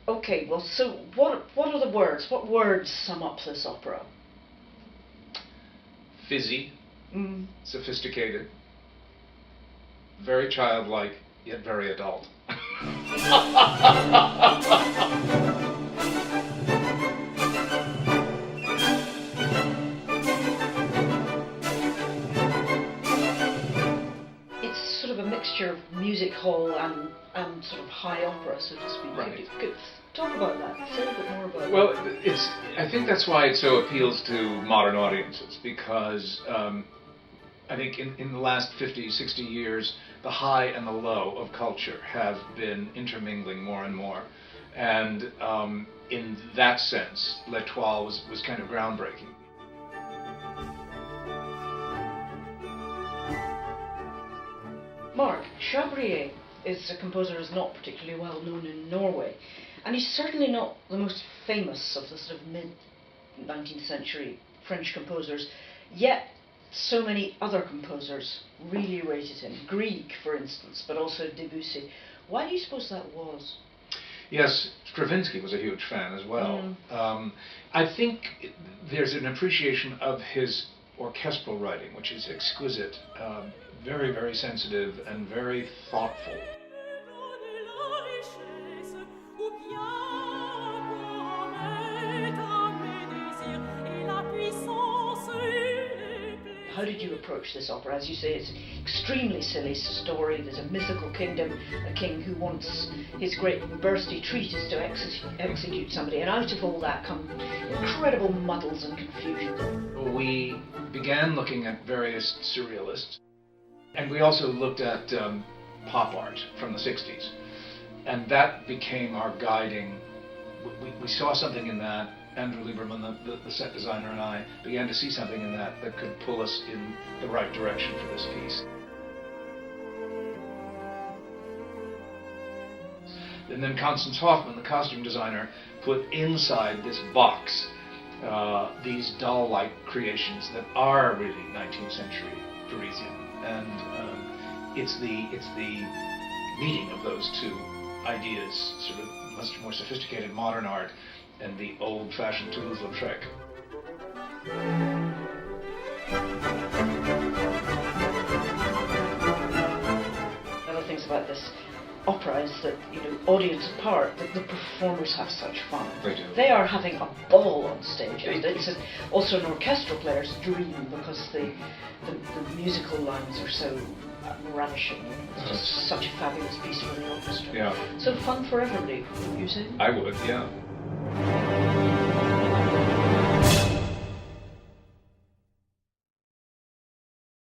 Okay, well, so what are the words? What words sum up this opera? Fizzy, sophisticated, very childlike, yet very adult. It's sort of a mixture of music hall and sort of high opera, so to speak. Right. Could talk about that. Say a bit more about Well, that. I think that's why it so appeals to modern audiences, because I think in the last 50, 60 years, the high and the low of culture have been intermingling more and more. And in that sense, La Toile was kind of groundbreaking. Mark, Chabrier is a composer who's not particularly well known in Norway, and he's certainly not the most famous of the sort of mid-19th century French composers, yet so many other composers really rated him. Grieg, for instance, but also Debussy. Why do you suppose that was? Yes, Stravinsky was a huge fan as well. I think there's an appreciation of his orchestral writing, which is exquisite, very, very sensitive and very thoughtful. How did you approach this opera? As you say, it's an extremely silly story. There's a mythical kingdom, a king who wants his great birthday treat is to execute somebody, and out of all that come incredible muddles and confusion. We began looking at various surrealists, and we also looked at pop art from the 60s, and that became our guiding. We saw something in that. Andrew Lieberman, the set designer, and I began to see something in that could pull us in the right direction for this piece. And then Constance Hoffman, the costume designer, put inside this box these doll-like creations that are really 19th century Parisian, and it's the meeting of those two ideas, sort of much more sophisticated modern art and the old-fashioned Toulouse-Lautrec. One of the things about this opera is that, audience apart, the performers have such fun. They do. They are having a ball on stage. It's also an orchestral player's dream, because the musical lines are so ravishing. It's just such a fabulous piece for the orchestra. Yeah. So fun for everybody, you say? I would, yeah.